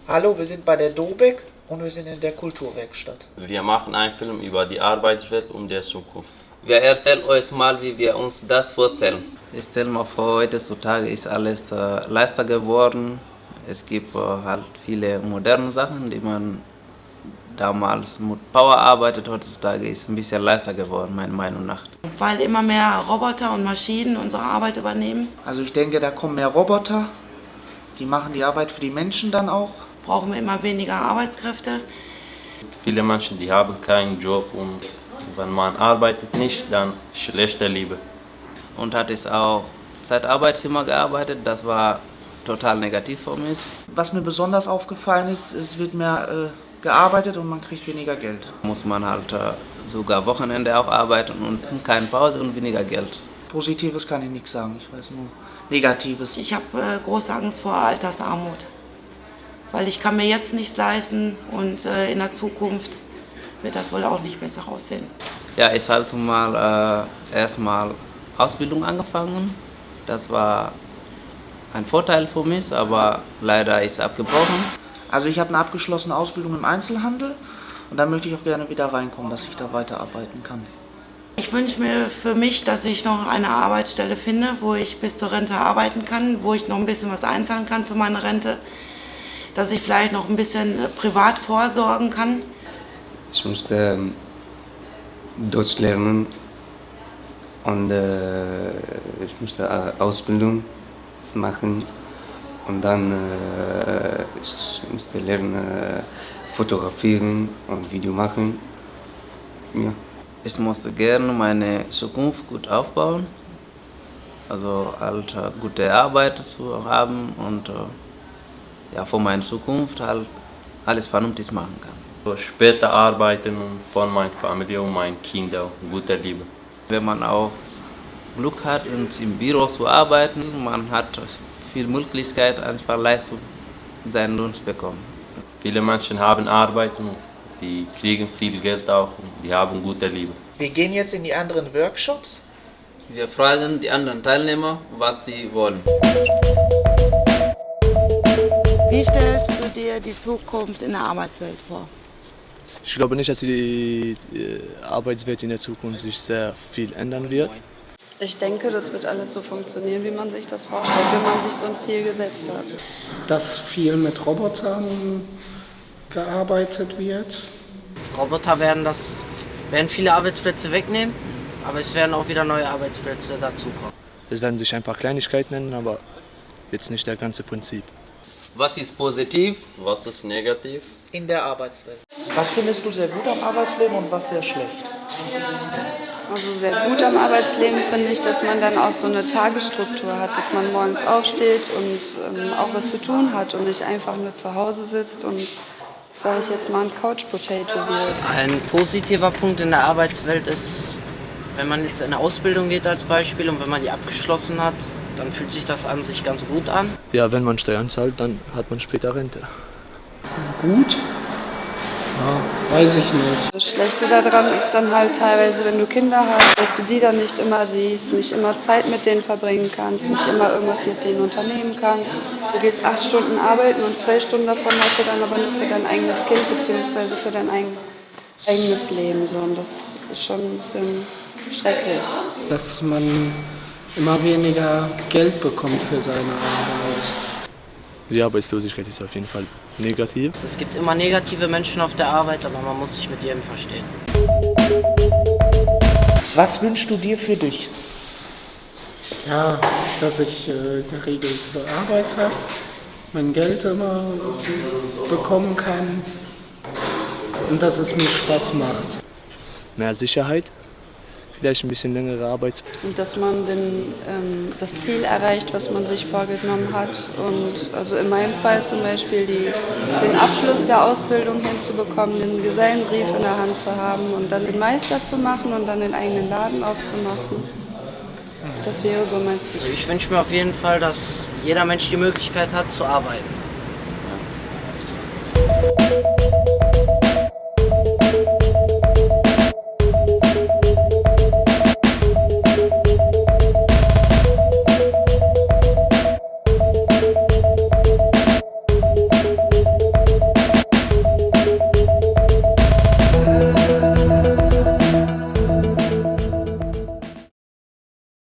Hallo, wir sind bei der dobeq und wir sind in der Kulturwerkstatt. Wir machen einen Film über die Arbeitswelt und der Zukunft. Wir erzählen euch mal, wie wir uns das vorstellen. Ich stelle mir vor, heutzutage ist alles leichter geworden. Es gibt halt viele moderne Sachen, die man damals mit Power arbeitet. Heutzutage ist es ein bisschen leichter geworden, meiner Meinung nach. Weil immer mehr Roboter und Maschinen unsere Arbeit übernehmen. Also ich denke, da kommen mehr Roboter, die machen die Arbeit für die Menschen dann auch. Brauchen wir immer weniger Arbeitskräfte. Viele Menschen, die haben keinen Job und wenn man arbeitet nicht, dann schlechte Liebe. Und hat es auch Zeitarbeitsfirma gearbeitet, das war total negativ für mich. Was mir besonders aufgefallen ist, es wird mehr gearbeitet und man kriegt weniger Geld. Muss man halt sogar Wochenende auch arbeiten und keine Pause und weniger Geld. Positives kann ich nichts sagen, ich weiß nur Negatives. Ich habe große Angst vor Altersarmut, weil ich kann mir jetzt nichts leisten und in der Zukunft wird das wohl auch nicht besser aussehen. Ja, ich habe mal erstmal Ausbildung angefangen. Das war ein Vorteil für mich, aber leider ist es abgebrochen. Also ich habe eine abgeschlossene Ausbildung im Einzelhandel und da möchte ich auch gerne wieder reinkommen, dass ich da weiterarbeiten kann. Ich wünsche mir für mich, dass ich noch eine Arbeitsstelle finde, wo ich bis zur Rente arbeiten kann, wo ich noch ein bisschen was einzahlen kann für meine Rente, dass ich vielleicht noch ein bisschen privat vorsorgen kann. Ich musste Deutsch lernen und ich musste Ausbildung machen und dann ich musste lernen fotografieren und Video machen. Ja. Ich musste gerne meine Zukunft gut aufbauen, also halt gute Arbeit zu haben und ja, für meine Zukunft halt alles vernünftig machen kann. Später arbeiten und von meiner Familie und meinen Kindern gute Liebe. Wenn man auch Glück hat, im Büro zu arbeiten, man hat viel Möglichkeit, einfach Leistung seinen Lohn zu bekommen. Viele Menschen haben Arbeit und die kriegen viel Geld auch und die haben gute Liebe. Wir gehen jetzt in die anderen Workshops. Wir fragen die anderen Teilnehmer, was die wollen. Wie stellst du dir die Zukunft in der Arbeitswelt vor? Ich glaube nicht, dass die Arbeitswelt in der Zukunft sich sehr viel ändern wird. Ich denke, das wird alles so funktionieren, wie man sich das vorstellt, wenn man sich so ein Ziel gesetzt hat. Dass viel mit Robotern gearbeitet wird. Roboter werden viele Arbeitsplätze wegnehmen, aber es werden auch wieder neue Arbeitsplätze dazukommen. Es werden sich ein paar Kleinigkeiten ändern, aber jetzt nicht das ganze Prinzip. Was ist positiv? Was ist negativ? In der Arbeitswelt. Was findest du sehr gut am Arbeitsleben und was sehr schlecht? Also sehr gut am Arbeitsleben finde ich, dass man dann auch so eine Tagesstruktur hat, dass man morgens aufsteht und auch was zu tun hat und nicht einfach nur zu Hause sitzt und, sage ich jetzt mal, ein Couch-Potato wird. Ein positiver Punkt in der Arbeitswelt ist, wenn man jetzt in eine Ausbildung geht als Beispiel und wenn man die abgeschlossen hat, dann fühlt sich das an sich ganz gut an. Ja, wenn man Steuern zahlt, dann hat man später Rente. Gut? Ja, weiß ich nicht. Das Schlechte daran ist dann halt teilweise, wenn du Kinder hast, dass du die dann nicht immer siehst, nicht immer Zeit mit denen verbringen kannst, nicht immer irgendwas mit denen unternehmen kannst. Du gehst 8 Stunden arbeiten und 2 Stunden davon hast du dann aber nur für dein eigenes Kind bzw. für dein eigenes Leben. So. Und das ist schon ein bisschen schrecklich. Dass man immer weniger Geld bekommt für seine Arbeit. Die Arbeitslosigkeit ist auf jeden Fall negativ. Es gibt immer negative Menschen auf der Arbeit, aber man muss sich mit jedem verstehen. Was wünschst du dir für dich? Ja, dass ich geregelte Arbeit habe, mein Geld immer bekommen kann und dass es mir Spaß macht. Mehr Sicherheit, vielleicht ein bisschen längere Arbeit. Und dass man das Ziel erreicht, was man sich vorgenommen hat. Und also in meinem Fall zum Beispiel den Abschluss der Ausbildung hinzubekommen, den Gesellenbrief in der Hand zu haben und dann den Meister zu machen und dann den eigenen Laden aufzumachen. Das wäre so mein Ziel. Ich wünsche mir auf jeden Fall, dass jeder Mensch die Möglichkeit hat zu arbeiten.